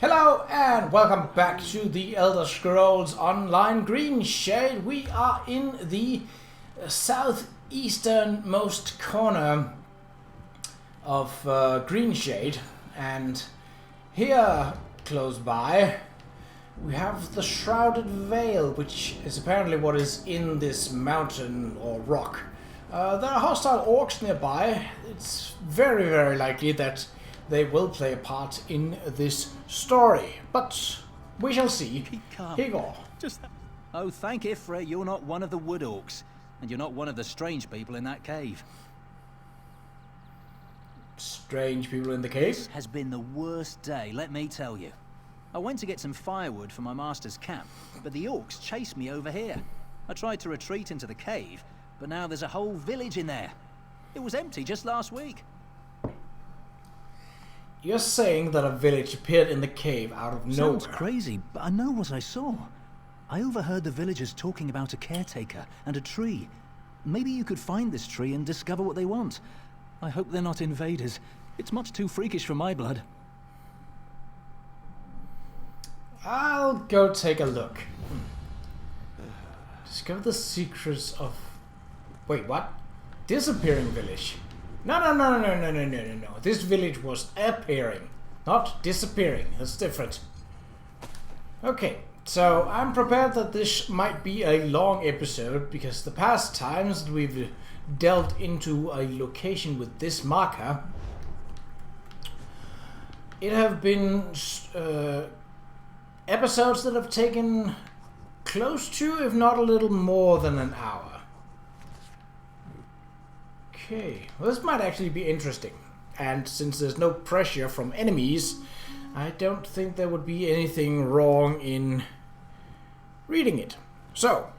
Hello and welcome back to the Elder Scrolls Online Greenshade. We are in the southeasternmost corner of Greenshade, and here close by we have the Shrouded Vale, which is apparently what is in this mountain or rock. There are hostile orcs nearby. It's very likely that they will play a part in this story, but we shall see. Igor. Oh, thank Ifra, you're not one of the wood orcs, and you're not one of the strange people in that cave. Strange people in the cave? This has been the worst day, let me tell you. I went to get some firewood for my master's camp, but the orcs chased me over here. I tried to retreat into the cave, but now there's a whole village in there. It was empty just last week. You're saying that a village appeared in the cave out of nowhere? Sounds crazy, but I know what I saw. I overheard the villagers talking about a caretaker and a tree. Maybe you could find this tree and discover what they want. I hope they're not invaders. It's much too freakish for my blood. I'll go take a look. Discover the secrets of... Wait, what? Disappearing village. No. This village was appearing, not disappearing. That's different. Okay, so I'm prepared that this might be a long episode, because the past times that we've delved into a location with this marker, it have been episodes that have taken close to, if not a little more than an hour. Okay, well, this might actually be interesting, and since there's no pressure from enemies, I don't think there would be anything wrong in reading it. So,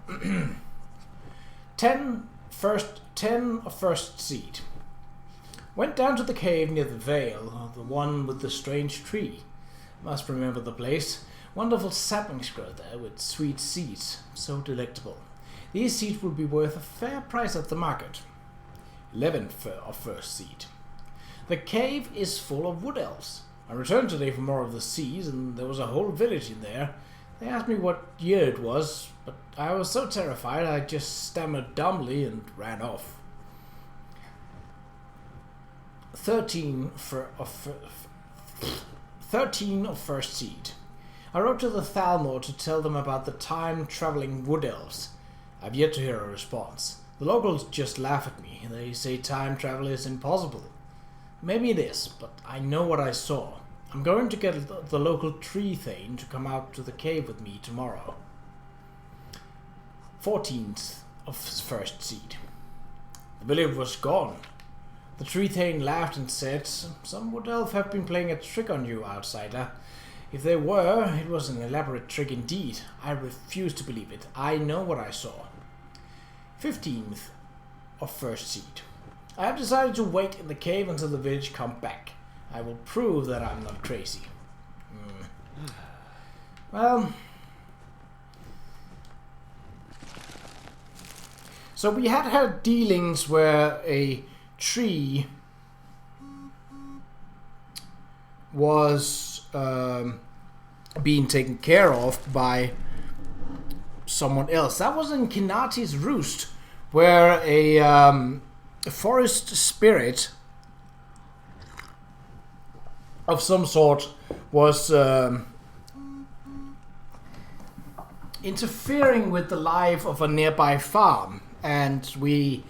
10 of first seed. Went down to the cave near the Vale, the one with the strange tree. Must remember the place. Wonderful saplings grow there with sweet seeds, so delectable. These seeds would be worth a fair price at the market. 11 of first seed. The cave is full of wood elves. I returned today for more of the seeds, and there was a whole village in there. They asked me what year it was, but I was so terrified I just stammered dumbly and ran off. 13 of first seed. I wrote to the Thalmor to tell them about the time-traveling wood elves. I've yet to hear a response. The locals just laugh at me. They say time travel is impossible. Maybe it is, but I know what I saw. I'm going to get the local tree thane to come out to the cave with me tomorrow. 14th of first seed. The village was gone. The tree thane laughed and said, "Some wood elf have been playing a trick on you, outsider. If they were, it was an elaborate trick indeed. I refuse to believe it. I know what I saw." 15th of first seed. I have decided to wait in the cave until the village come back. I will prove that I'm not crazy. Well, so we had dealings where a tree was being taken care of by someone else. That was in Kinati's Roost, where a forest spirit of some sort was interfering with the life of a nearby farm, and we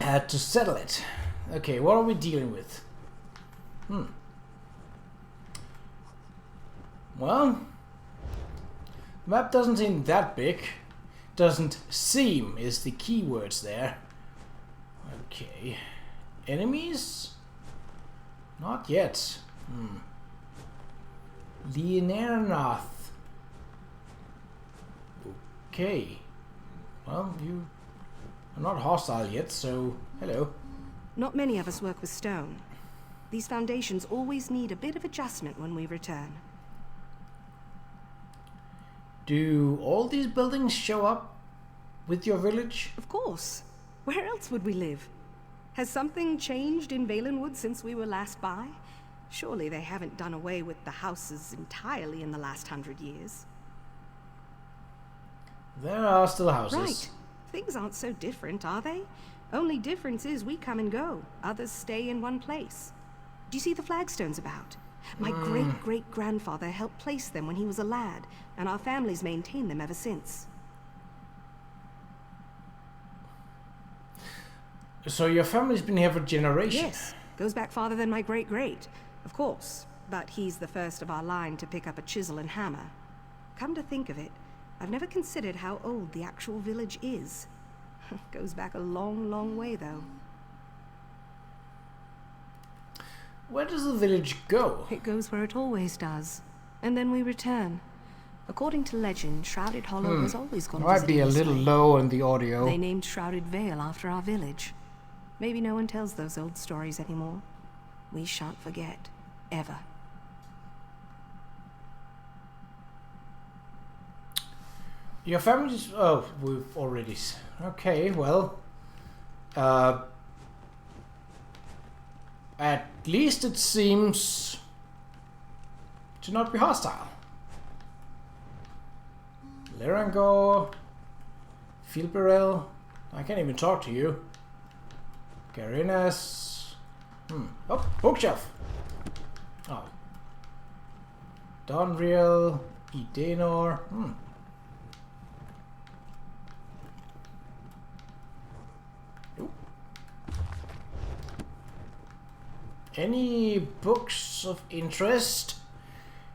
had to settle it. Okay, what are we dealing with? Well, the map doesn't seem that big. Doesn't seem is the keywords there. Okay. Enemies? Not yet. Leonarnath. Okay. Well, you are not hostile yet, so hello. Not many of us work with stone. These foundations always need a bit of adjustment when we return. Do all these buildings show up with your village? Of course. Where else would we live? Has something changed in Valenwood since we were last by? Surely they haven't done away with the houses entirely in the last 100 years. There are still houses. Right. Things aren't so different, are they? Only difference is we come and go. Others stay in one place. Do you see the flagstones about? My great-great-grandfather helped place them when he was a lad, and our family's maintained them ever since. So your family's been here for generations? Yes. Goes back farther than my great-great, of course. But he's the first of our line to pick up a chisel and hammer. Come to think of it, I've never considered how old the actual village is. Goes back a long, long way, though. Where does the village go? It goes where it always does. And then we return. According to legend, Shrouded Hollow has always gone Might be a little low in the audio. They named Shrouded Vale after our village. Maybe no one tells those old stories anymore. We shan't forget. Ever. Your family's... Oh, we've already... Okay, well... At least it seems... to not be hostile. Lerangor... Filberel... I can't even talk to you. Garinas... Oh, bookshelf! Oh. Donriel... Edenor... Any books of interest?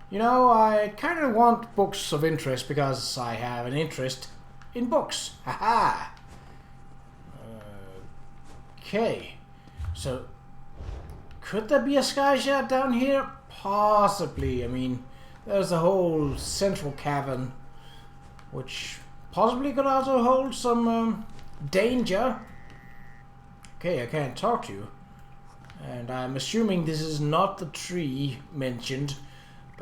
You know, I kind of want books of interest because I have an interest in books. Haha! Okay. So, could there be a sky shard down here? Possibly. I mean, there's a whole central cavern, which possibly could also hold some danger. Okay, I can't talk to you. And I'm assuming this is not the tree mentioned,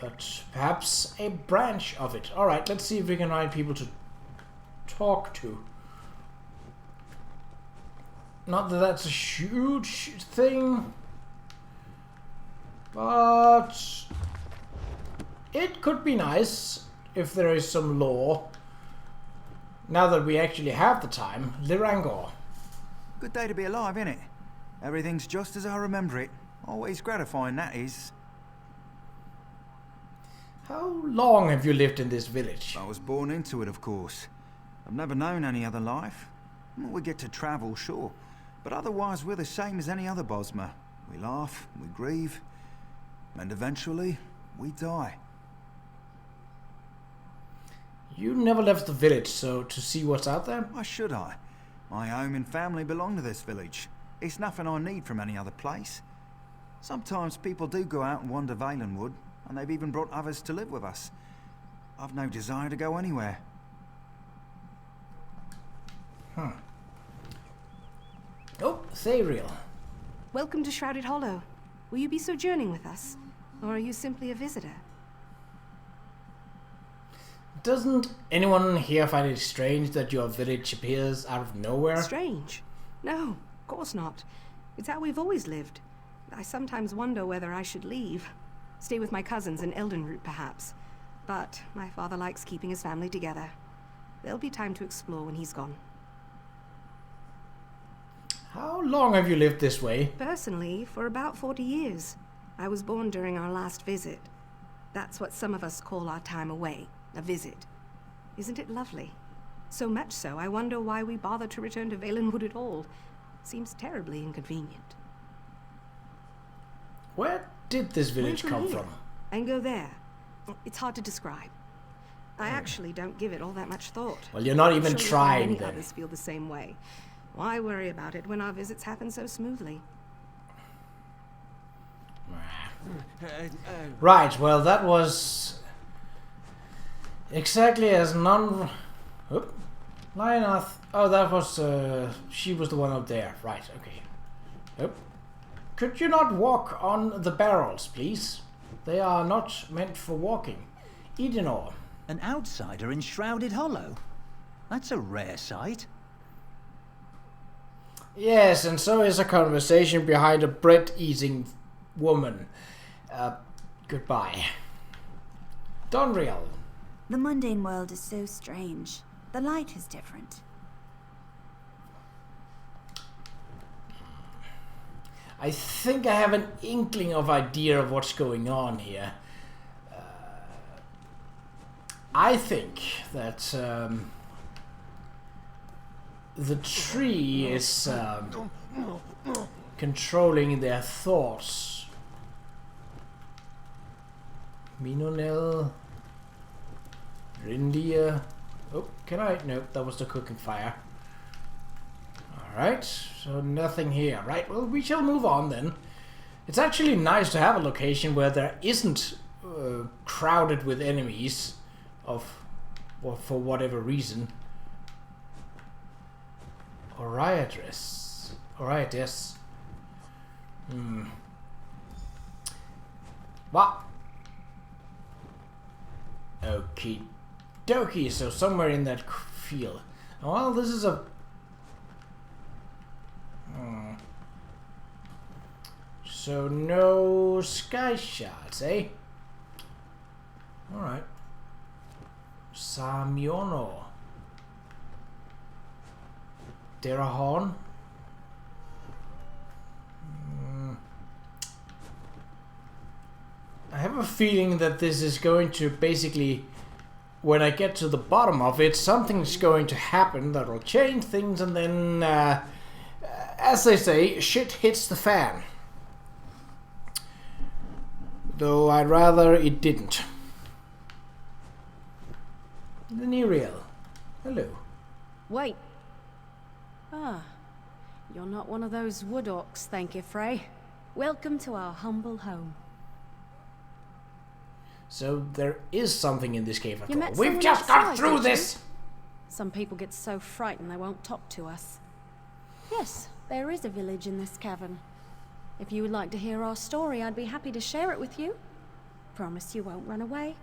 but perhaps a branch of it. Alright, let's see if we can find people to talk to. Not that that's a huge thing, but it could be nice if there is some lore. Now that we actually have the time. Lirangor. Good day to be alive, innit? Everything's just as I remember it. Always gratifying, that is. How long have you lived in this village? I was born into it, of course. I've never known any other life. We get to travel, sure. But otherwise, we're the same as any other Bosmer. We laugh, we grieve, and eventually, we die. You never left the village, so to see what's out there? Why should I? My home and family belong to this village. It's nothing I need from any other place. Sometimes people do go out and wander Valenwood, and they've even brought others to live with us. I've no desire to go anywhere. Oh, Thariel. Welcome to Shrouded Hollow. Will you be sojourning with us? Or are you simply a visitor? Doesn't anyone here find it strange that your village appears out of nowhere? Strange? No, of course not. It's how we've always lived. I sometimes wonder whether I should leave. Stay with my cousins in Eldenroot, perhaps. But my father likes keeping his family together. There'll be time to explore when he's gone. How long have you lived this way? Personally, for about 40 years. I was born during our last visit. That's what some of us call our time away, a visit. Isn't it lovely? So much so, I wonder why we bother to return to Valenwood at all. Seems terribly inconvenient. Where did this village come here from? And go there. It's hard to describe. I actually don't give it all that much thought. Well, you're not even I'm sure trying many then. others feel the same way. Why worry about it when our visits happen so smoothly? Right, well, that was exactly as Lionath. Oh, that was, she was the one up there. Right, okay. Oop. Could you not walk on the barrels, please? They are not meant for walking. Edenor. An outsider in Shrouded Hollow? That's a rare sight. Yes, and so is a conversation behind a bread-eating woman. Goodbye. Donreal. The mundane world is so strange. The light is different. I think I have an inkling of idea of what's going on here. I think that the tree is controlling their thoughts. Minonel, Rindia. Oh, can I? Nope, that was the cooking fire. Alright, so nothing here. Right, well, we shall move on then. It's actually nice to have a location where there isn't crowded with enemies for whatever reason. Qa'Rajh. Alright, yes. What? Okie dokie, so somewhere in that field. Well, this is a... So no sky shots, eh? Alright. Samiono. Derahon. I have a feeling that this is going to basically, when I get to the bottom of it, something's going to happen that will change things, and then, as they say, shit hits the fan. Though I'd rather it didn't. The Nereal. Hello. Wait. Ah, you're not one of those wood orcs, thank you, Frey. Welcome to our humble home. So there is something in this cave after You all. met We've someone just got outside, through did this! you? Some people get so frightened they won't talk to us. Yes, there is a village in this cavern. If you would like to hear our story, I'd be happy to share it with you. Promise you won't run away.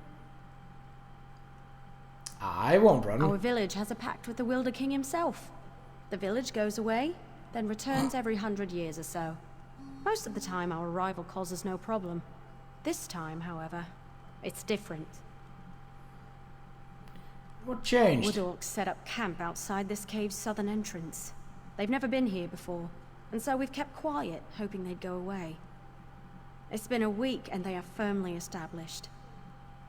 I won't run. Our village has a pact with the Wilder King himself. The village goes away, then returns every 100 years or so. Most of the time our arrival causes no problem. This time, however, it's different. What changed? Wood orcs set up camp outside this cave's southern entrance. They've never been here before, and so we've kept quiet, hoping they'd go away. It's been a week and they are firmly established.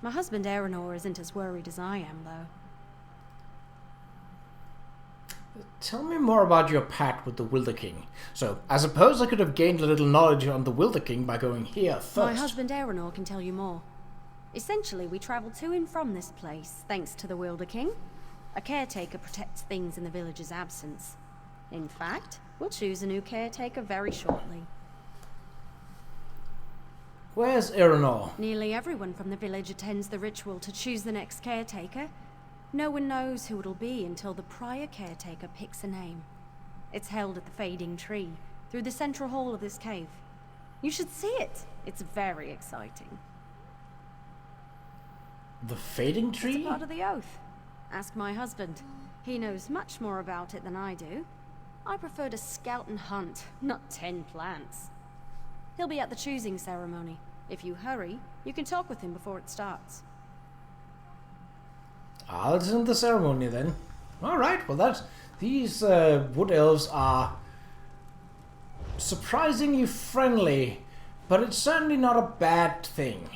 My husband Eleanor isn't as worried as I am, though. Tell me more about your pact with the Wilder King. So, I suppose I could have gained a little knowledge on the Wilder King by going here first. My husband Eleanor can tell you more. Essentially, we travel to and from this place, thanks to the Wilder King. A caretaker protects things in the village's absence. In fact, we'll choose a new caretaker very shortly. Where's Eleanor? Nearly everyone from the village attends the ritual to choose the next caretaker. No one knows who it'll be until the prior caretaker picks a name. It's held at the Fading Tree, through the central hall of this cave. You should see it. It's very exciting. The Fading Tree? It's a part of the oath. Ask my husband. He knows much more about it than I do. I prefer to scout and hunt, not tend plants. He'll be at the choosing ceremony. If you hurry, you can talk with him before it starts. I'll attend the ceremony then. Alright, well these wood elves are surprisingly friendly, but it's certainly not a bad thing.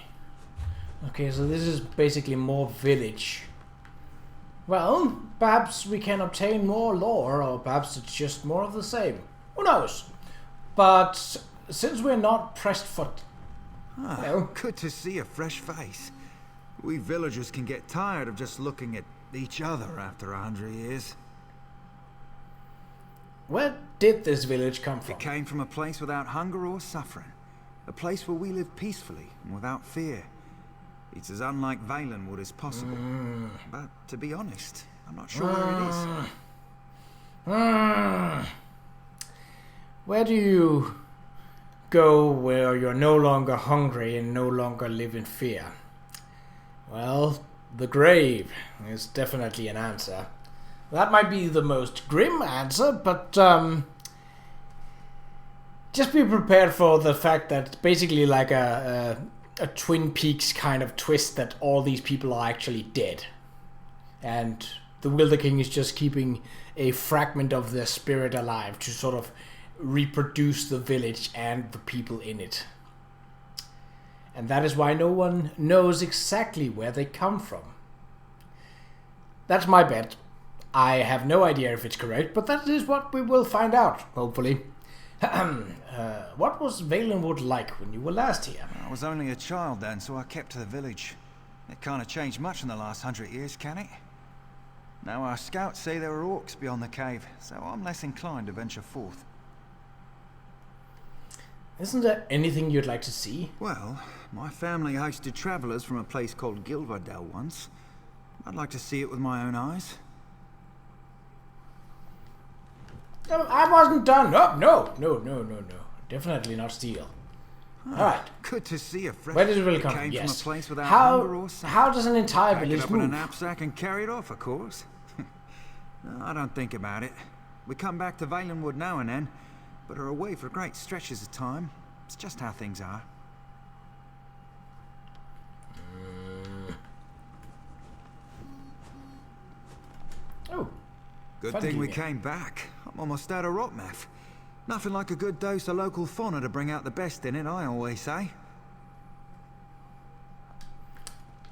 Okay, so this is basically more village. Well, perhaps we can obtain more lore, or perhaps it's just more of the same. Who knows? But since we're not pressed for... Well, good to see a fresh face. We villagers can get tired of just looking at each other after 100 years. Where did this village come from? It came from a place without hunger or suffering. A place where we live peacefully and without fear. It's as unlike Valenwood as possible. But to be honest, I'm not sure where it is. Where do you go where you're no longer hungry and no longer live in fear? Well, the grave is definitely an answer. That might be the most grim answer, but just be prepared for the fact that basically like a Twin Peaks kind of twist that all these people are actually dead. And the Wilder King is just keeping a fragment of their spirit alive to sort of reproduce the village and the people in it. And that is why no one knows exactly where they come from. That's my bet. I have no idea if it's correct, but that is what we will find out, hopefully. What was Valenwood like when you were last here? I was only a child then, so I kept to the village. It can't have changed much in the last 100 years, can it? Now our scouts say there are orcs beyond the cave, so I'm less inclined to venture forth. Isn't there anything you'd like to see? Well, my family hosted travellers from a place called Gilverdale once. I'd like to see it with my own eyes. I wasn't done. Oh, no. Definitely not steal. Alright. Good to see a fresh. Where did it really come from? Came from Yes. a place without hunger or something. How does an entire Pack it village up in a move? knapsack and carry it off, of course. No, I don't think about it. We come back to Valenwood now and then, but are away for great stretches of time. It's just how things are. Oh. Good Fun thing we gaming. came back. I'm almost out of rockmeth. Nothing like a good dose of local fauna to bring out the best in it, I always say.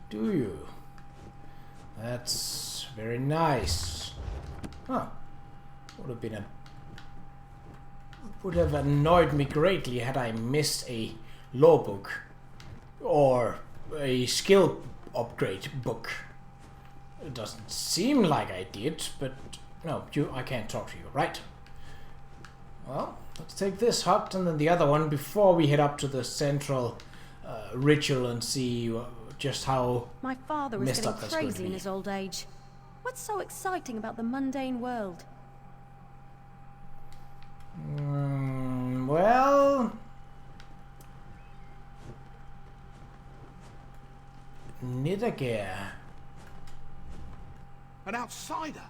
Do you? That's very nice. Huh. Would have annoyed me greatly had I missed a law book or a skill upgrade book. It doesn't seem like I did, but no, I can't talk to you, right? Well, let's take this hut and then the other one before we head up to the central ritual and see just how My father was messed getting up that's going to crazy in be. his old age. What's so exciting about the mundane world? Well, Nidagare. An outsider?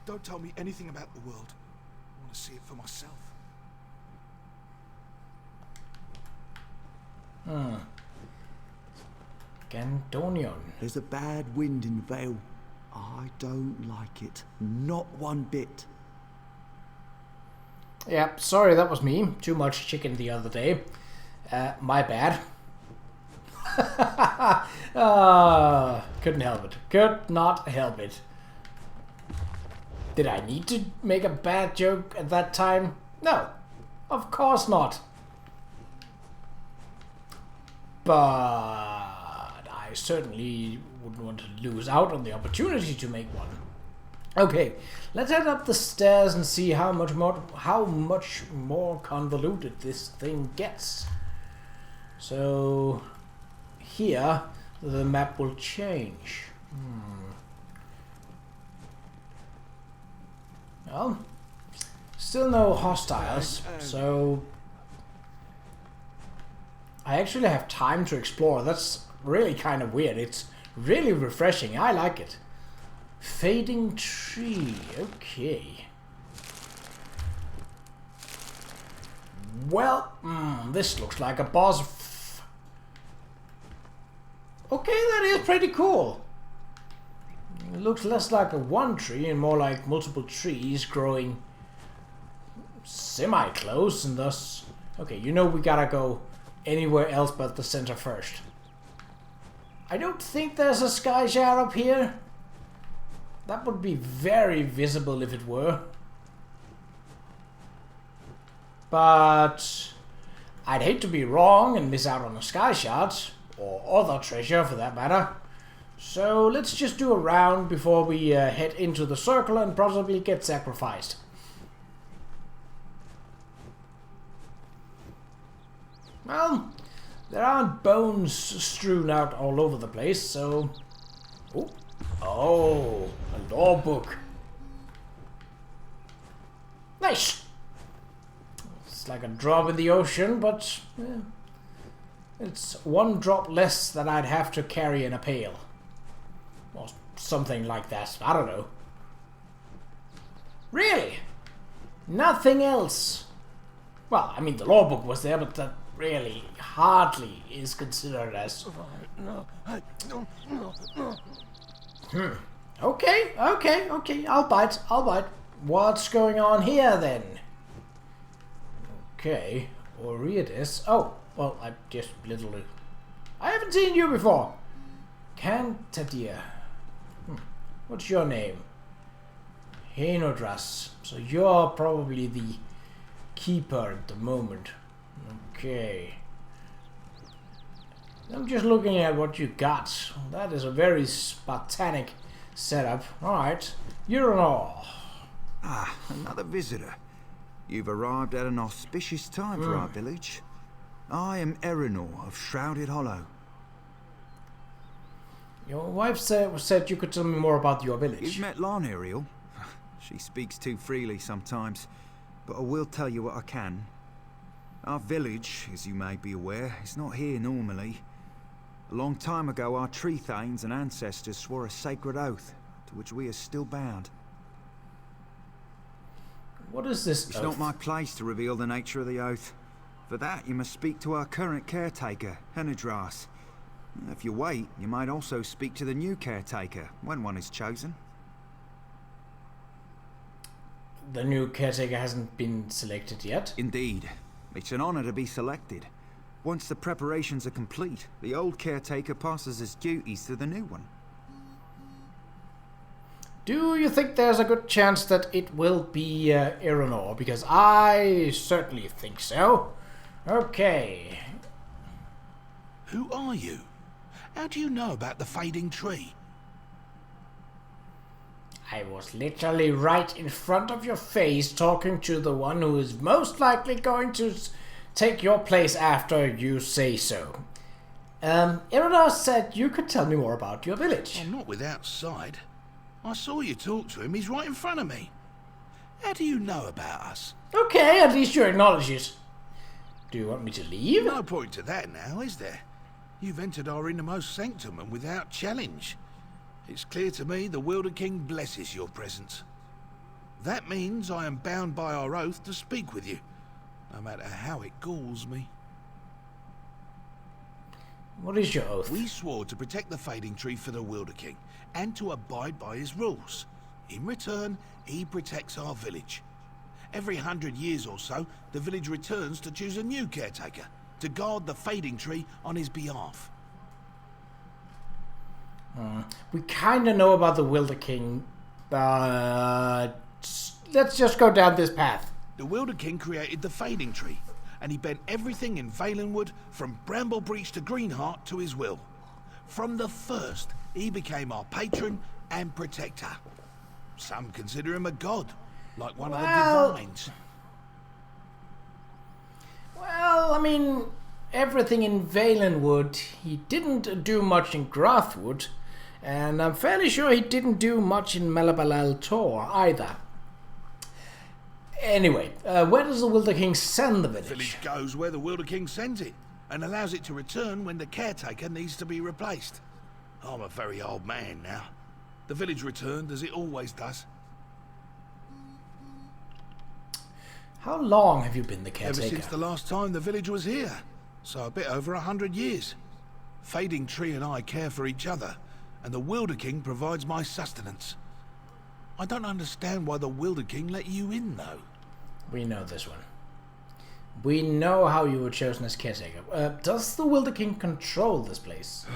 Don't tell me anything about the world. I want to see it for myself. Gandonion. There's a bad wind in Vale. I don't like it. Not one bit. Yeah, sorry, that was me. Too much chicken the other day. My bad. Couldn't help it. Could not help it. Did I need to make a bad joke at that time? No, of course not. But I certainly wouldn't want to lose out on the opportunity to make one. Okay, let's head up the stairs and see how much more convoluted this thing gets. So here the map will change. Well, still no hostiles, so I actually have time to explore. That's really kind of weird. It's really refreshing. I like it. Fading tree. Okay. Well, this looks like a boss. Okay, that is pretty cool. It looks less like a one tree and more like multiple trees growing semi-close, and thus... Okay, you know we gotta go anywhere else but the center first. I don't think there's a sky shard up here. That would be very visible if it were. But I'd hate to be wrong and miss out on a sky shard, or other treasure for that matter. So let's just do a round before we head into the circle and possibly get sacrificed. Well, there aren't bones strewn out all over the place, so... Oh, a law book. Nice! It's like a drop in the ocean, but it's one drop less than I'd have to carry in a pail. Or something like that. I don't know. Really? Nothing else? Well, I mean, the law book was there, but that really hardly is considered as... Okay, I'll bite. What's going on here, then? Okay, Oriadis. Oh, well, I just literally... I haven't seen you before. Cantadia. What's your name? Henodras. So you're probably the keeper at the moment. Okay. I'm just looking at what you got. That is a very Spartanic setup. Alright. You're an all. Ah, another visitor. You've arrived at an auspicious time for our village. I am Erenor of Shrouded Hollow. Your wife said you could tell me more about your village. You've met Lon, Ariel. She speaks too freely sometimes, but I will tell you what I can. Our village, as you may be aware, is not here normally. A long time ago, our tree thanes and ancestors swore a sacred oath, to which we are still bound. What is this It's oath? not my place to reveal the nature of the oath. For that, you must speak to our current caretaker, Qa'Rajh. If you wait, you might also speak to the new caretaker, when one is chosen. The new caretaker hasn't been selected yet. Indeed. It's an honor to be selected. Once the preparations are complete, the old caretaker passes his duties to the new one. Do you think there's a good chance that it will be Erenor? Because I certainly think so. Okay. Who are you? How do you know about the fading tree? I was literally right in front of your face talking to the one who is most likely going to take your place after you say so. Erenor said you could tell me more about your village. I'm not without sight. I saw you talk to him. He's right in front of me. How do you know about us? Okay, at least you acknowledge it. Do you want me to leave? No point to that now, is there? You've entered our innermost sanctum and without challenge. It's clear to me the Wilder King blesses your presence. That means I am bound by our oath to speak with you, no matter how it galls me. What is your oath? We swore to protect the fading tree for the Wilder King, and to abide by his rules. In return, he protects our village. Every 100 years or so, the village returns to choose a new caretaker, to guard the fading tree on his behalf. We kind of know about the Wilder King, but let's just go down this path. The Wilder King created the fading tree, and he bent everything in Valenwood, from Bramblebreach to Greenheart, to his will. From the first, he became our patron and protector. Some consider him a god, like one of the divines. Well, I mean, everything in Valenwood, he didn't do much in Grathwood, and I'm fairly sure he didn't do much in Malabalal Tor either. Anyway, where does the Wilder King send the village? The village goes where the Wilder King sends it, and allows it to return when the caretaker needs to be replaced. I'm a very old man now. The village returned as it always does. How long have you been the caretaker? Ever since the last time the village was here, so a bit over 100 years. Fading Tree and I care for each other, and the Wilder King provides my sustenance. I don't understand why the Wilder King let you in, though. We know this one. We know how you were chosen as caretaker. Does the Wilder King control this place?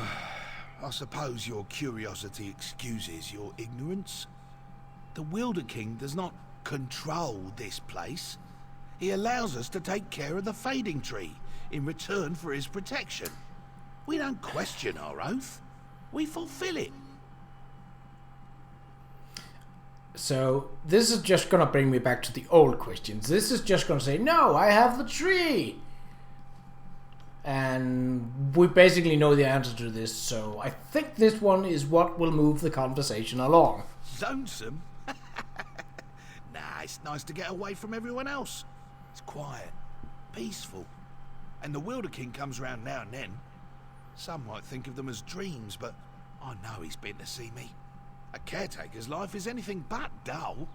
I suppose your curiosity excuses your ignorance. The Wilder King does not control this place. He allows us to take care of the Fading Tree in return for his protection. We don't question our oath. We fulfill it. So, this is just gonna bring me back to the old questions. This is just gonna say, no, I have the tree! And we basically know the answer to this, so I think this one is what will move the conversation along. Lonesome? Nah, it's nice to get away from everyone else. It's quiet, peaceful. And the Wilder King comes round now and then. Some might think of them as dreams, but I know he's been to see me. A caretaker's life is anything but dull.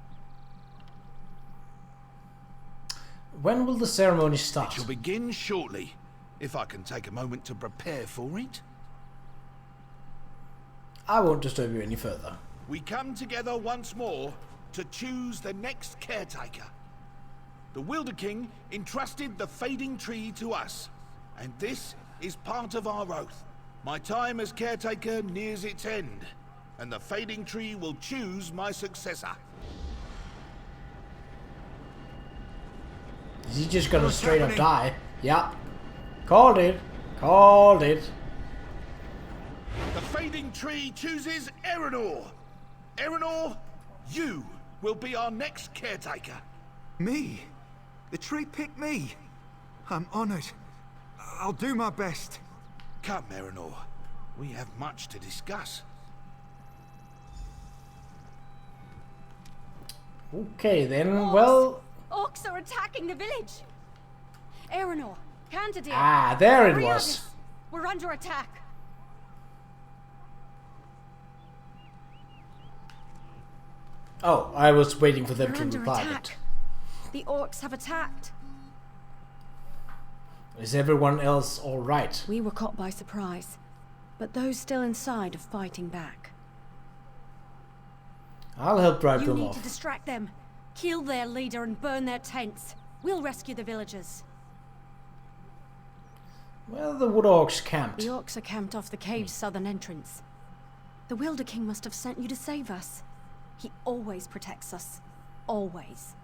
When will the ceremony It start? shall begin shortly, if I can take a moment to prepare for it. I won't disturb you any further. We come together once more to choose the next caretaker. The Wilder King entrusted the fading tree to us, and this is part of our oath. My time as caretaker nears its end, and the fading tree will choose my successor. Is he just gonna What's straight up happening? die? Yeah. Called it. Called it. The fading tree chooses Erenor. Erenor, you will be our next caretaker. Me? The tree picked me. I'm honored. I'll do my best. Come, Erenor. We have much to discuss. Okay then, Orcs! well... Orcs are attacking the village! Erenor, Candidae, Ah, there it Qa'Rajh, was. we're under attack. Oh, I was waiting for them We're to under reply, attack. The orcs have attacked. but... Is everyone else alright? We were caught by surprise, but those still inside are fighting back. I'll help drive You them need off. to distract them, kill their leader and burn their tents. We'll rescue the villagers. Where are the Wood Orcs camped? The orcs are camped off the cave's southern entrance. The Wilder King must have sent you to save us. He always protects us. Always.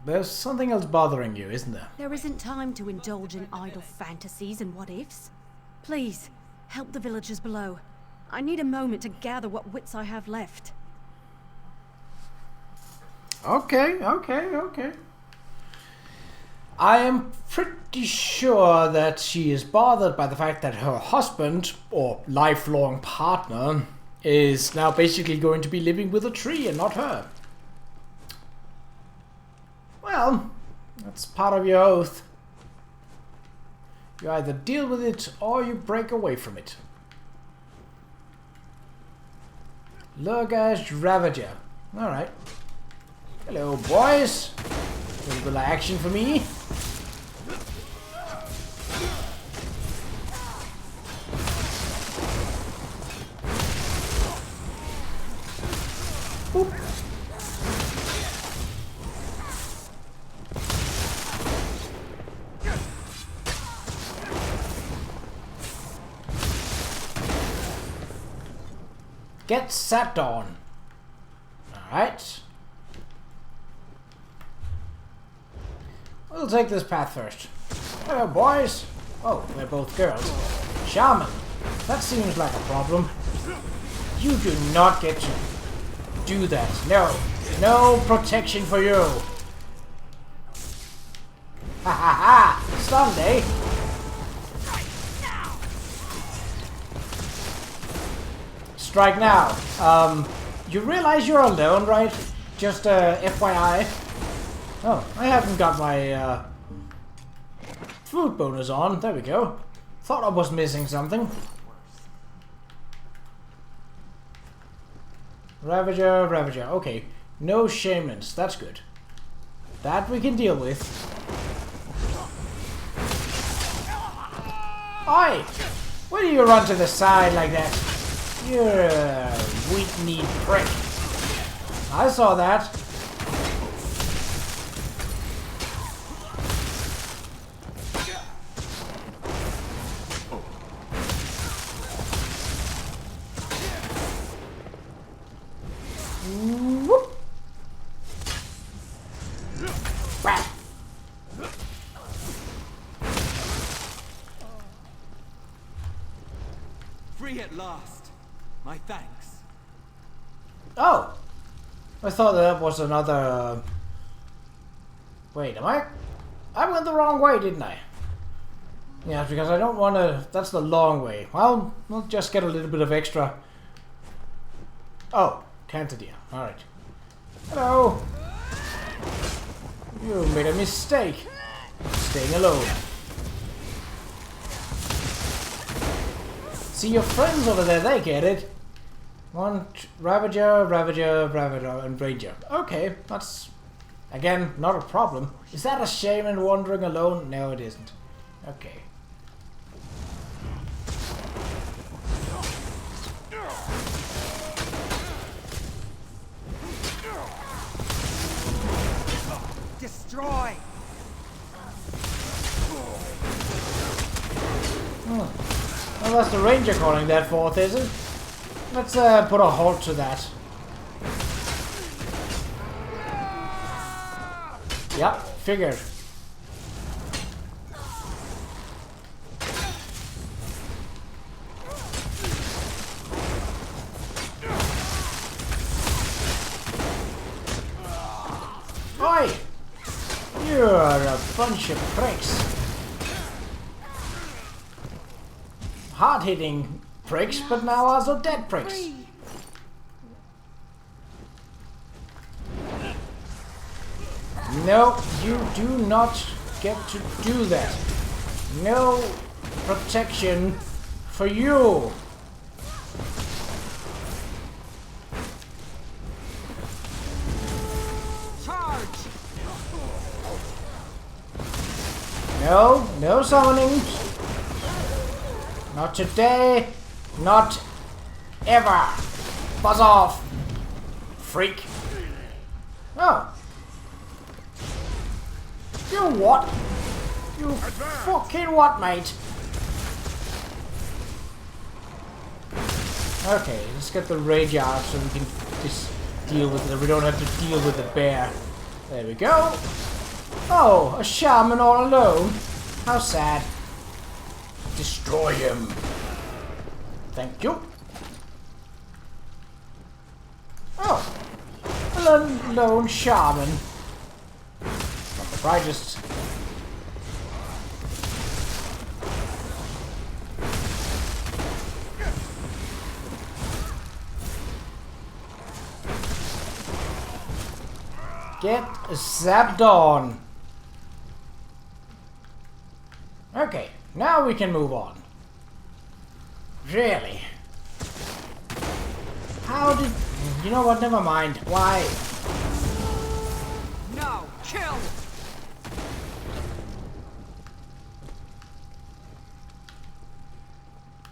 There's something else bothering you, isn't there? There isn't time to indulge in idle fantasies and what-ifs. Please, help the villagers below. I need a moment to gather what wits I have left. Okay. I am pretty sure that she is bothered by the fact that her husband, or lifelong partner, is now basically going to be living with a tree and not her. Well, that's part of your oath. You either deal with it or you break away from it. Qa'Rajh Ravager. Alright. Hello, boys. A little bit of action for me. Boop. Get sat on. Alright. We'll take this path first. Hello, boys. Oh, they're both girls. Shaman. That seems like a problem. You do not get to do that. No. No protection for you. Ha ha ha. Stunned, eh? Strike now. You realize you're alone, right? Just FYI. Oh, I haven't got my food bonus on. There we go. Thought I was missing something. Ravager, Ravager. Okay. No shamans. That's good. That we can deal with. Oi! Why do you run to the side like that? You're a weak-kneed prick. I saw that. Whoop. Whack. Free at last. My thanks. Oh! I thought that was another... Wait, am I... I went the wrong way, didn't I? Yeah, because I don't want to... That's the long way. Well, we'll just get a little bit of extra... Oh, Cantidia. Alright. Hello! You made a mistake. Staying alone. See your friends over there, they get it. Ravager, Ravager, Ravager, and Ranger. Okay, that's Again, not a problem. Is that a shaman wandering alone? No, it isn't. Okay. Destroy! Well, that's the ranger calling that forth, is it? Let's put a halt to that. Yep, figured. Oi! You're a bunch of pricks. Hard-hitting pricks, but now also dead pricks. No, you do not get to do that. No protection for you. Charge! No, no summoning. Not today. Not ever. Buzz off. Freak. Oh. You what? You fucking what, mate? Okay, let's get the rage out so we can just deal with it. We don't have to deal with the bear. There we go. Oh, a shaman all alone. How sad. Destroy him. Thank you. Oh, a lone shaman. Right, just get zapped on. Okay, now we can move on. Really? How did... You know what, never mind. Why? No! Kill!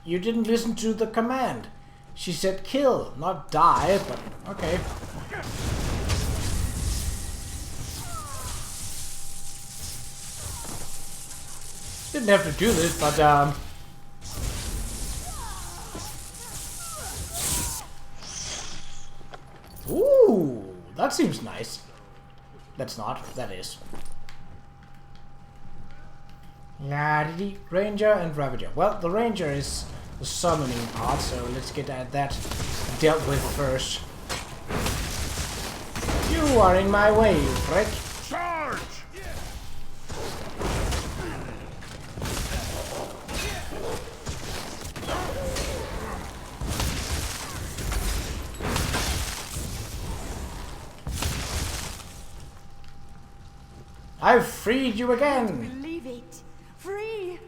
You didn't listen to the command. She said kill, not die, but okay. Didn't have to do this, but ooh, that seems nice. That's not, that is. Ranger and Ravager. Well, the Ranger is the summoning part, so let's get at that dealt with first. You are in my way, you prick. Charge! I've freed you again. Believe it. Free.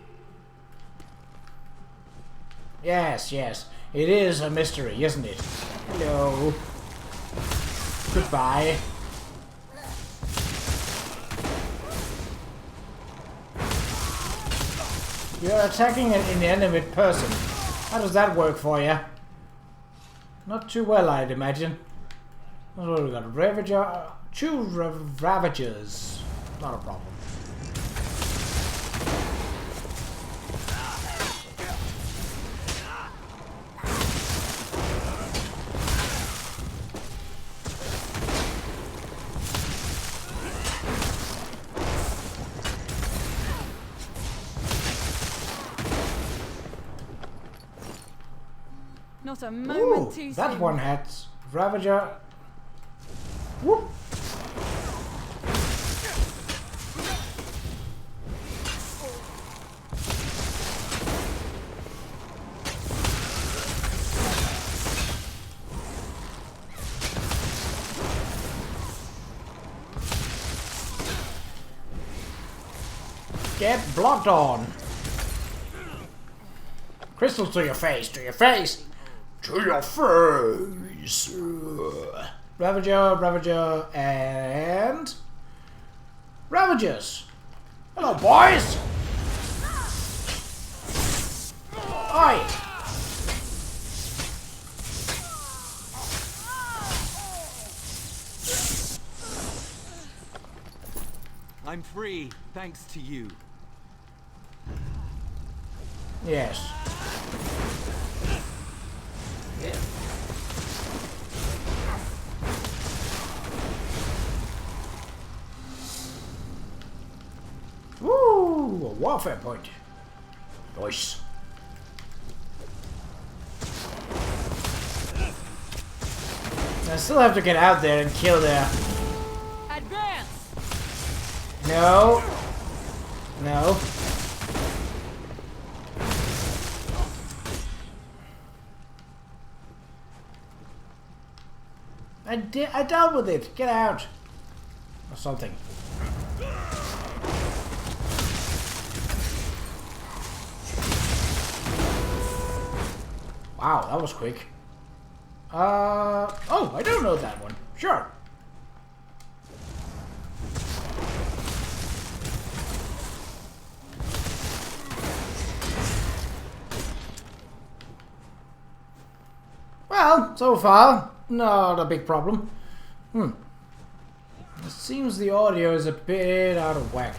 Yes, yes. It is a mystery, isn't it? Hello. Goodbye. You're attacking an inanimate person. How does that work for you? Not too well, I'd imagine. What do we got? Ravager. Two Ravagers. Not a problem. Not a moment Ooh, too that soon. one had Ravager. Whoop. Get blocked on. Crystals to your face, to your face, to your face. Ravager, Ravager, and Ravagers! Hello, boys! Oi! I'm free, thanks to you. Yes. Woo! A warfare point. Nice. I still have to get out there and kill their... Advance! No. No. I dealt with it. Get out. Or something. Wow, that was quick. Oh, I don't know that one. Sure. Well, so far, not a big problem. It seems the audio is a bit out of whack.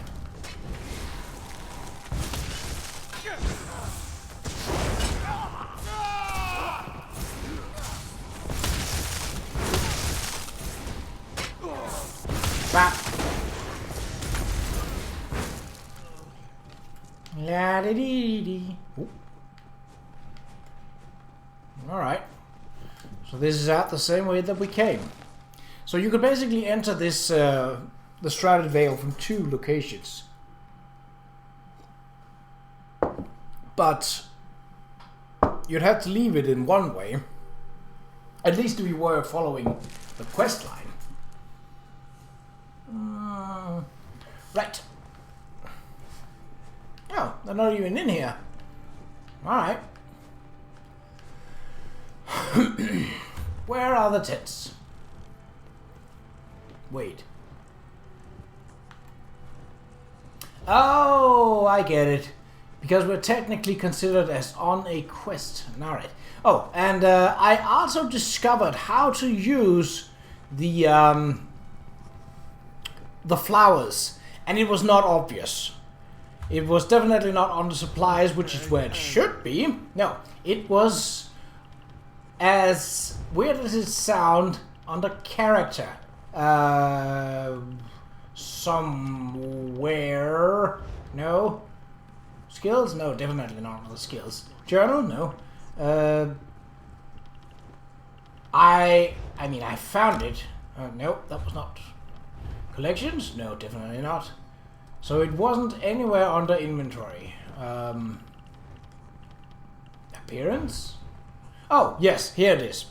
Bap. La -dee -dee -dee. Alright. So this is out the same way that we came. So you could basically enter this the Shrouded Vale from 2 locations. But you'd have to leave it in one way. At least if you were following the quest line. Right. Oh, they're not even in here. Alright. Where are the tents? Wait. Oh, I get it. Because we're technically considered as on a quest. Alright. Oh, and I also discovered how to use the flowers. And it was not obvious. It was definitely not on the supplies, which is where it should be. No, it was, as weird as it sound, under character. Somewhere. No. Skills? No, definitely not on the skills. Journal? No. I mean, I found it. Nope, that was not. Collections? No, definitely not. So it wasn't anywhere under inventory. Appearance? Oh, yes, here it is.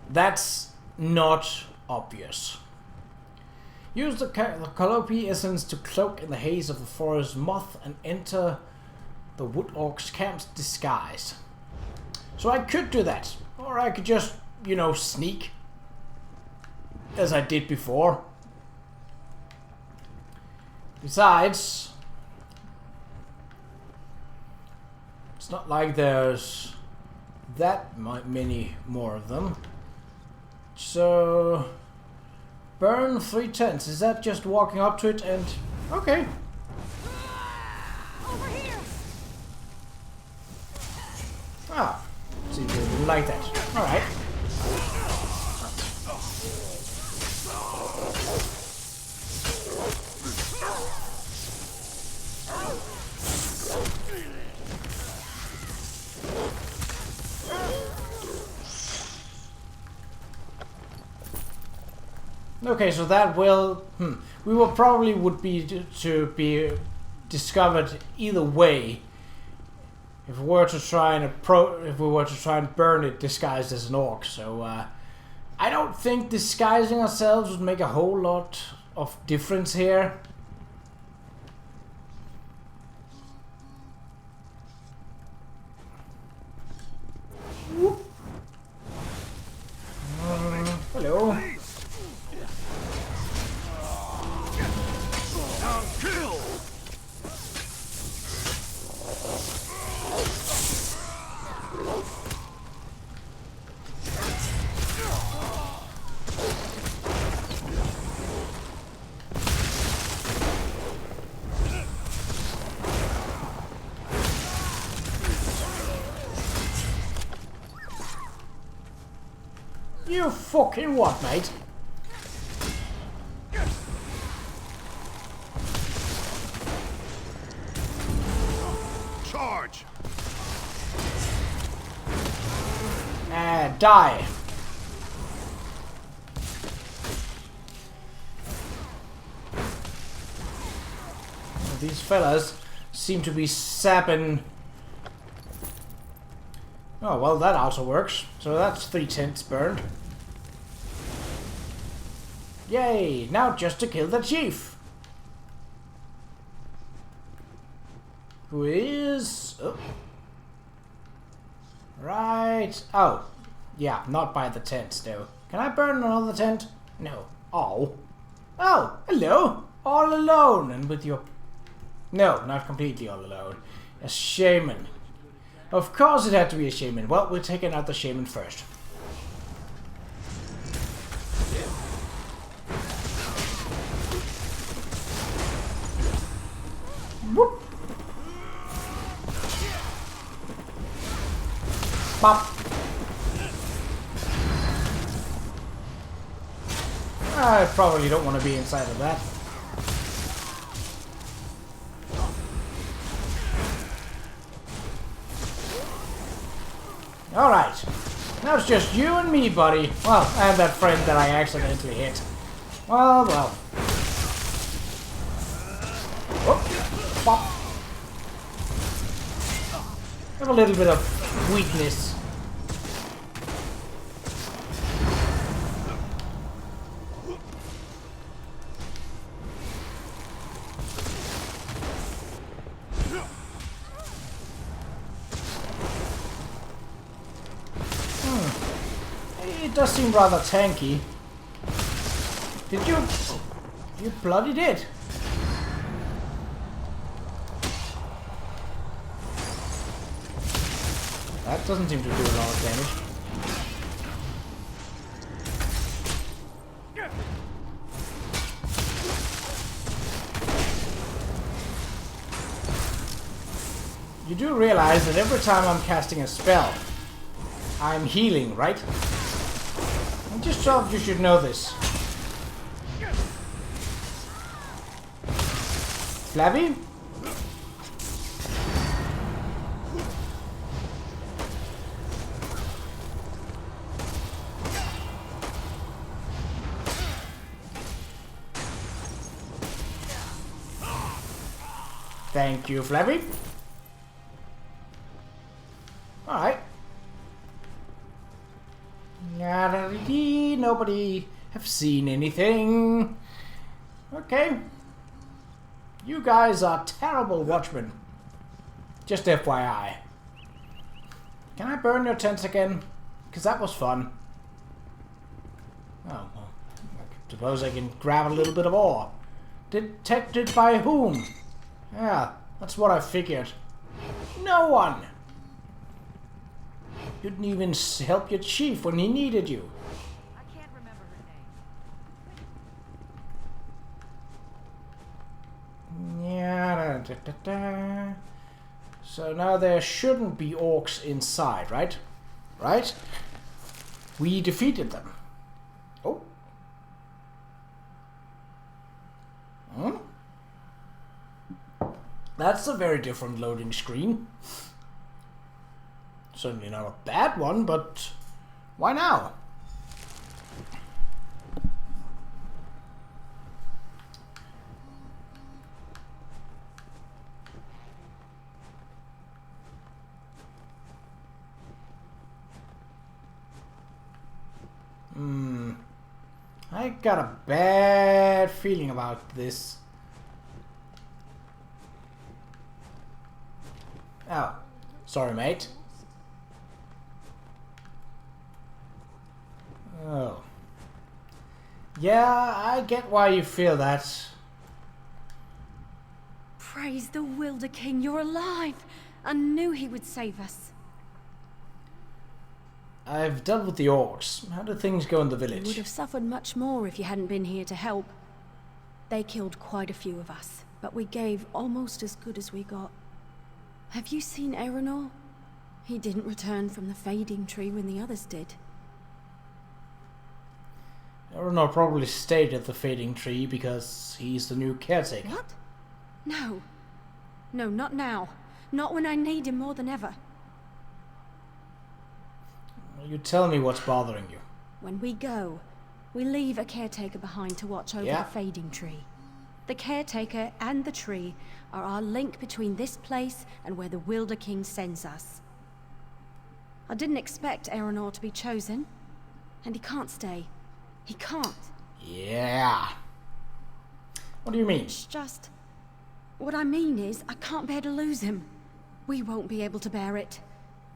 That's not obvious. Use the Calliope essence to cloak in the haze of the forest moth and enter the Wood Orc's camp's disguise. So I could do that. Or I could just, you know, sneak. As I did before. Besides, it's not like there's that many more of them. So, burn 3 tents. Is that just walking up to it and... Okay. Over here! Ah, see, you didn't like that. Alright. Okay, so that will... We will probably would be to be discovered either way if we were to try and burn it disguised as an orc. So I don't think disguising ourselves would make a whole lot of difference here. Hello. You fucking what, mate? Charge! Die. These fellas seem to be sapping. Oh, well, that also works. So that's 3 tents burned. Yay! Now just to kill the chief. Who is... Oh. Right. Oh. Yeah, not by the tents, though. Can I burn another tent? No. Oh. Oh, hello. All alone and with your... No, not completely all alone. A shaman. Of course it had to be a shaman. Well, we're taking out the shaman first. Whoop. Bop. I probably don't want to be inside of that. Alright. Now it's just you and me, buddy. Well, and that friend that I accidentally hit. Well, well. Whoop. Bop. Have a little bit of weakness. It does seem rather tanky. Did you... You bloody did. That doesn't seem to do a lot of damage. You do realize that every time I'm casting a spell, I'm healing, right? I just thought you should know this. Flabby? Thank you, Flabby. Alright. Nobody have seen anything. Okay. You guys are terrible watchmen. Just FYI. Can I burn your tents again? Because that was fun. Oh, well. I suppose I can grab a little bit of ore. Detected by whom? Yeah, that's what I figured. No one! You didn't even help your chief when he needed you. I can't remember her name. Yeah. So now there shouldn't be orcs inside, right? Right? We defeated them. Oh. Hmm? That's a very different loading screen. Certainly not a bad one, but why now? I got a bad feeling about this. Oh, sorry, mate. Oh. Yeah, I get why you feel that. Praise the Wilder King, you're alive! I knew he would save us. I've dealt with the orcs. How do things go in the You would village? have suffered much more if you hadn't been here to help. They killed quite a few of us, but we gave almost as good as we got. Have you seen Erenor? He didn't return from the fading tree when the others did. Erenor probably stayed at the fading tree because he's the new caretaker. What? No. No, not now. Not when I need him more than ever. You tell me what's bothering you. When we go, we leave a caretaker behind to watch over the fading tree. The caretaker and the tree are our link between this place and where the Wilder King sends us. I didn't expect Erenor to be chosen, and he can't stay. He can't. Yeah. What do you mean? It's just... What I mean is, I can't bear to lose him. We won't be able to bear it.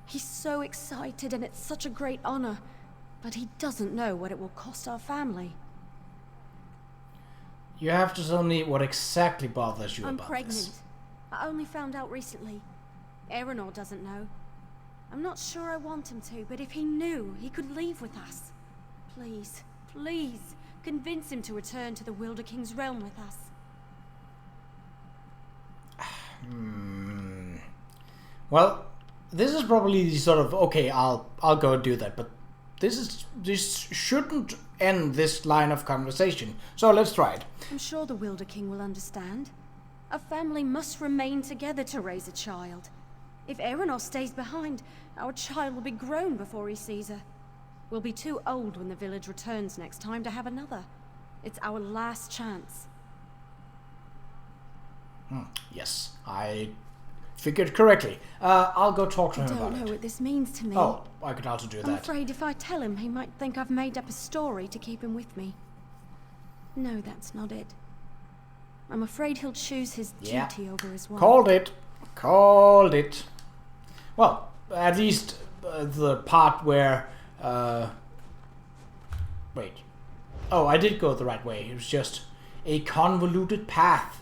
He's so excited and it's such a great honor, but he doesn't know what it will cost our family. You have to tell me what exactly bothers you I'm about pregnant. this. I only found out recently. Erenor doesn't know. I'm not sure I want him to, but if he knew, he could leave with us. Please, please, convince him to return to the Wilder King's realm with us. Well, this is probably the sort of, okay, I'll go and do that, but this shouldn't end this line of conversation. So let's try it. I'm sure the Wilder King will understand. A family must remain together to raise a child. If Erenor stays behind, our child will be grown before he sees her. We'll be too old when the village returns next time to have another. It's our last chance. Yes, I figured correctly. I'll go talk to him about it. I don't know what this means to me. Oh, I could also do I'm that. afraid if I tell him, he might think I've made up a story to keep him with me. No, that's not it. I'm afraid he'll choose his duty over his wife. Called it. Called it. Well, at least the part where... wait. Oh, I did go the right way. It was just a convoluted path.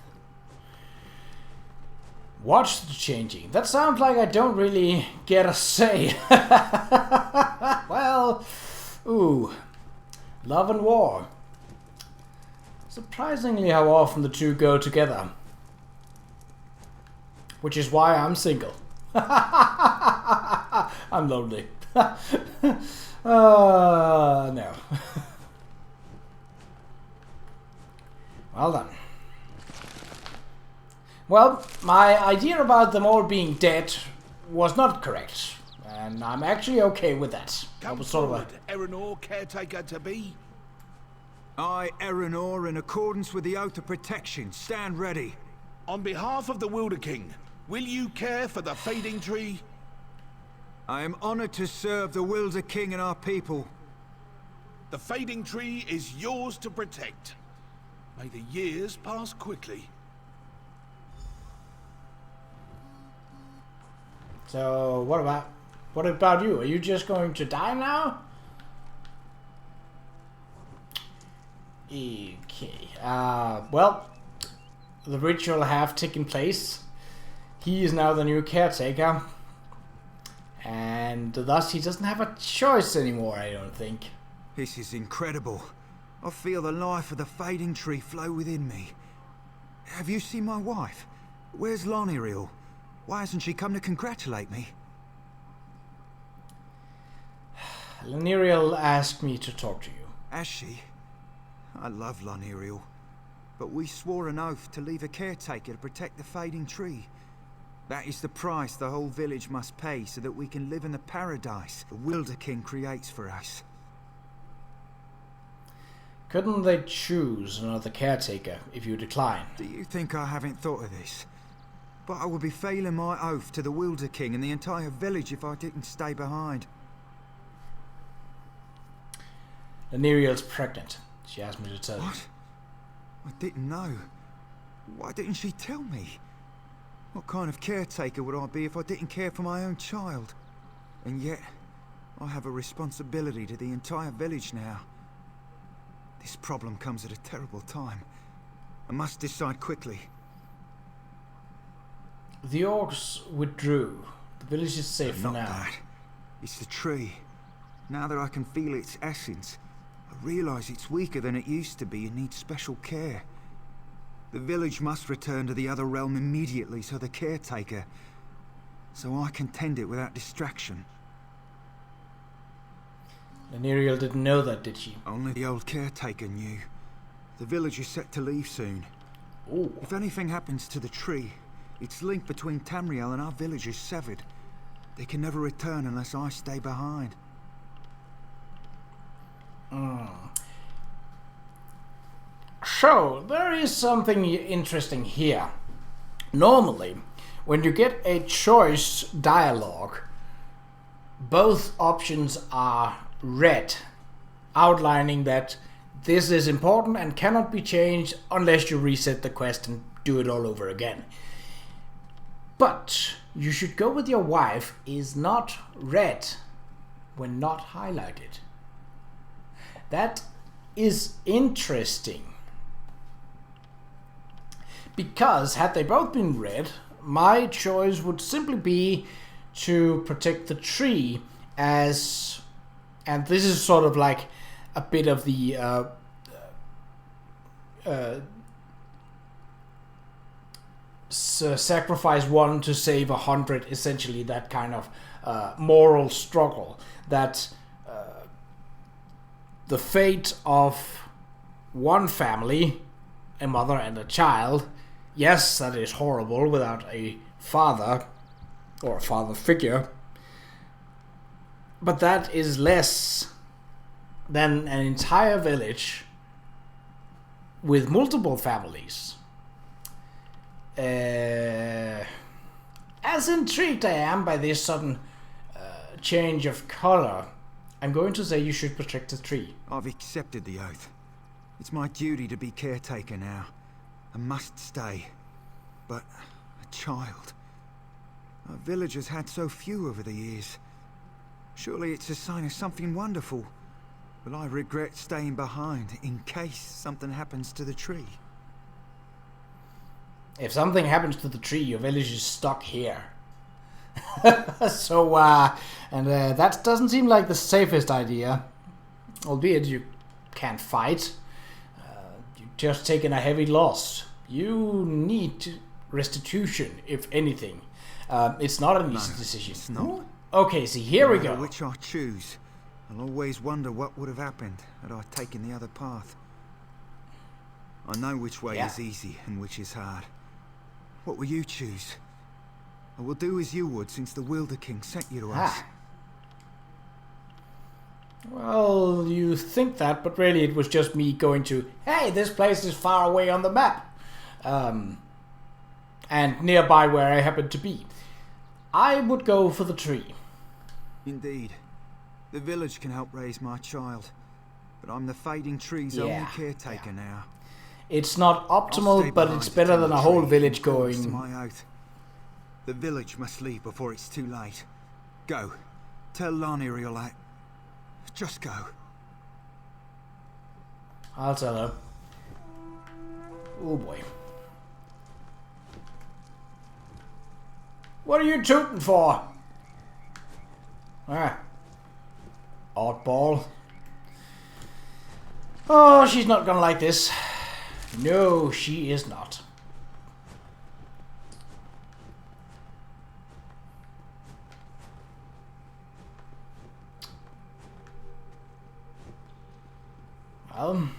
Watch the changing. That sounds like I don't really get a say. Well, ooh. Love and war. Surprisingly how often the two go together. Which is why I'm single. I'm lonely. No. Well done. Well, my idea about them all being dead was not correct. And I'm actually okay with that. Come was sort of forward, Erenor, caretaker to be. I, Erenor, in accordance with the Oath of Protection, stand ready. On behalf of the Wilder King, will you care for the fading tree? I am honored to serve the Wilder King and our people. The fading tree is yours to protect. May the years pass quickly. So, what about you? Are you just going to die now? Okay. Well, the ritual have taken place. He is now the new caretaker. And thus he doesn't have a choice anymore, I don't think. This is incredible. I feel the life of the fading tree flow within me. Have you seen my wife? Where's Loniriel? Why hasn't she come to congratulate me? Loniriel asked me to talk to you. Has she? I love Loniriel, but we swore an oath to leave a caretaker to protect the fading tree. That is the price the whole village must pay so that we can live in the paradise the Wilder King creates for us. Couldn't they choose another caretaker if you decline? Do you think I haven't thought of this? But I would be failing my oath to the Wilder King and the entire village if I didn't stay behind. Loniriel's pregnant. She asked me to tell you. What? I didn't know. Why didn't she tell me? What kind of caretaker would I be if I didn't care for my own child? And yet, I have a responsibility to the entire village now. This problem comes at a terrible time. I must decide quickly. The orcs withdrew. The village is safe for Not now. that. It's the tree. Now that I can feel its essence, I realise it's weaker than it used to be and needs special care. The village must return to the other realm immediately so the caretaker... so I can tend it without distraction. And Ariel didn't know that, did she? Only the old caretaker knew. The village is set to leave soon. Ooh. If anything happens to the tree, its link between Tamriel and our village is severed. They can never return unless I stay behind. So, there is something interesting here. Normally, when you get a choice dialogue, both options are red, outlining that this is important and cannot be changed unless you reset the quest and do it all over again. But you should go with your wife is not red when not highlighted. That is interesting. Because had they both been red, my choice would simply be to protect the tree as... And this is sort of like a bit of the... sacrifice one to save 100, essentially that kind of moral struggle. That the fate of one family, a mother and a child, yes, that is horrible without a father or a father figure, but that is less than an entire village with multiple families. As intrigued I am by this sudden change of color, I'm going to say you should protect the tree. I've accepted the oath. It's my duty to be caretaker now. I must stay. But a child... Our village has had so few over the years. Surely it's a sign of something wonderful. Will I regret staying behind in case something happens to the tree? If something happens to the tree, your village is stuck here. So, that doesn't seem like the safest idea. Albeit you can't fight. You've just taken a heavy loss. You need restitution, if anything. It's not an easy decision. It's not. Okay, see, here we go. Which I choose. I'll always wonder what would have happened had I taken the other path. I know which way is easy and which is hard. What will you choose? I will do as you would since the Wilder King sent you to us. Well, you think that, but really it was just me going to, hey, this place is far away on the map. And nearby where I happen to be. I would go for the tree. Indeed. The village can help raise my child. But I'm the fading tree's only caretaker now. It's not optimal, but it's better than a whole village going... To my oath. The village must leave before it's too late. Go. Tell Laniriel that. Just go. I'll tell her. Oh boy. What are you tooting for? Oddball. Oh, she's not gonna like this. No, she is not. Well,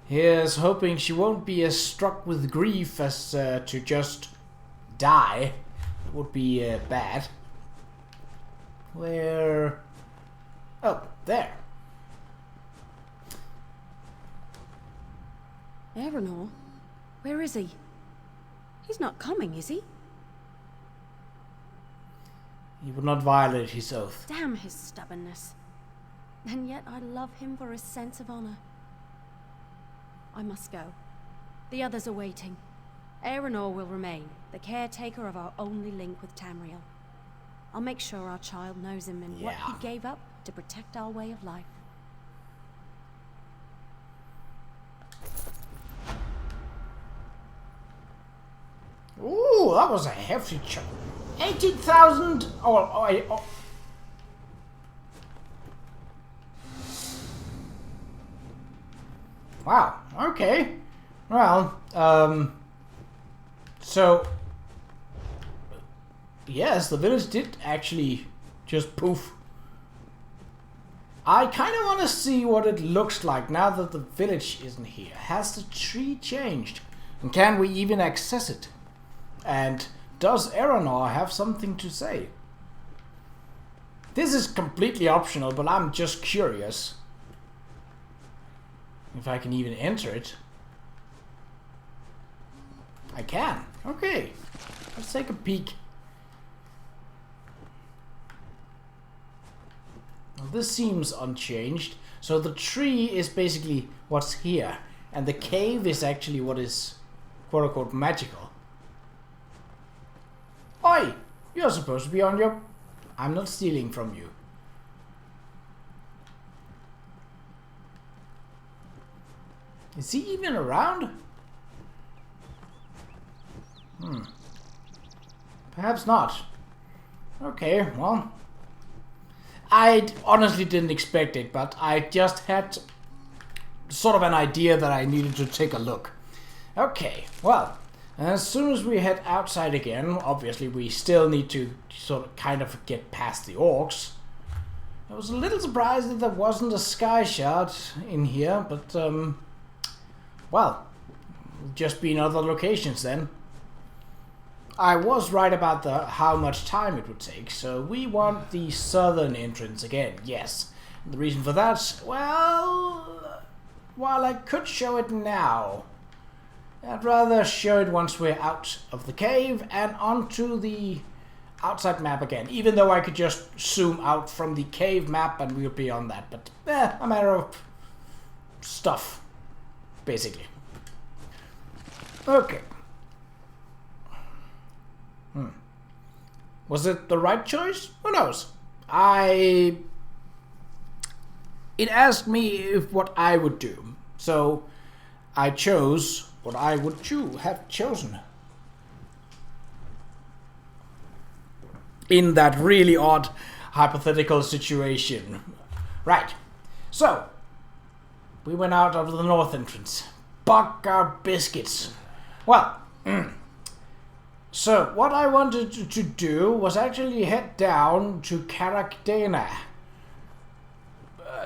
here's hoping she won't be as struck with grief as to just die. It would be bad. Where? Oh, there. Eleanor? Where is he? He's not coming, is he? He would not violate his oath. Damn his stubbornness. And yet I love him for his sense of honor. I must go. The others are waiting. Eleanor will remain, the caretaker of our only link with Tamriel. I'll make sure our child knows him and what he gave up to protect our way of life. Ooh, that was a hefty chunk. 18,000. Oh. Wow, okay. Well, so... Yes, the village did actually just poof. I kind of want to see what it looks like now that the village isn't here. Has the tree changed? And can we even access it? And does Eleanor have something to say? This is completely optional, but I'm just curious. If I can even enter it. I can. Okay. Let's take a peek. Well, this seems unchanged. So the tree is basically what's here. And the cave is actually what is quote-unquote magical. Oi! You're supposed to be on your... I'm not stealing from you. Is he even around? Perhaps not. Okay, well... I honestly didn't expect it, but I just had sort of an idea that I needed to take a look. Okay, well, as soon as we head outside again, obviously we still need to sort of kind of get past the orcs. I was a little surprised that there wasn't a sky shard in here, but, well, just be in other locations then. I was right about how much time it would take, so we want the southern entrance again, yes. And the reason for that, well, while I could show it now, I'd rather show it once we're out of the cave and onto the outside map again, even though I could just zoom out from the cave map and we'll be on that, but a matter of stuff, basically. Okay. Was it the right choice? Who knows? It asked me if what I would do, so I chose what I would have chosen. In that really odd hypothetical situation. Right. So, we went out of the north entrance. Buck our biscuits. Well, so, what I wanted to do was actually head down to Qa'Rajh.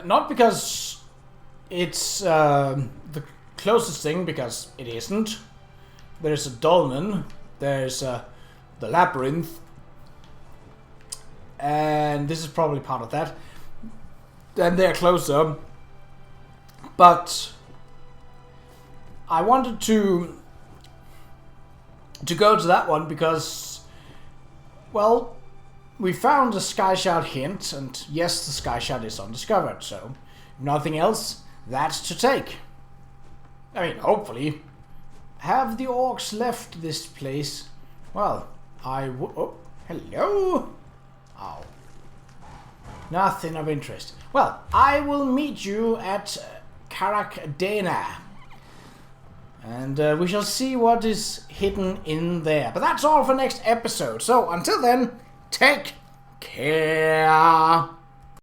Not because it's the closest thing, because it isn't. There's a dolmen, there's the labyrinth, and this is probably part of that. And they're closer. But I wanted to go to that one because, well, we found a sky shard hint, and yes, the sky shard is undiscovered, so if nothing else, that's to take. I mean, hopefully. Have the orcs left this place? Well, I would... Oh, hello? Ow. Nothing of interest. Well, I will meet you at Qa'Rajh. And we shall see what is hidden in there. But that's all for next episode. So until then, take care.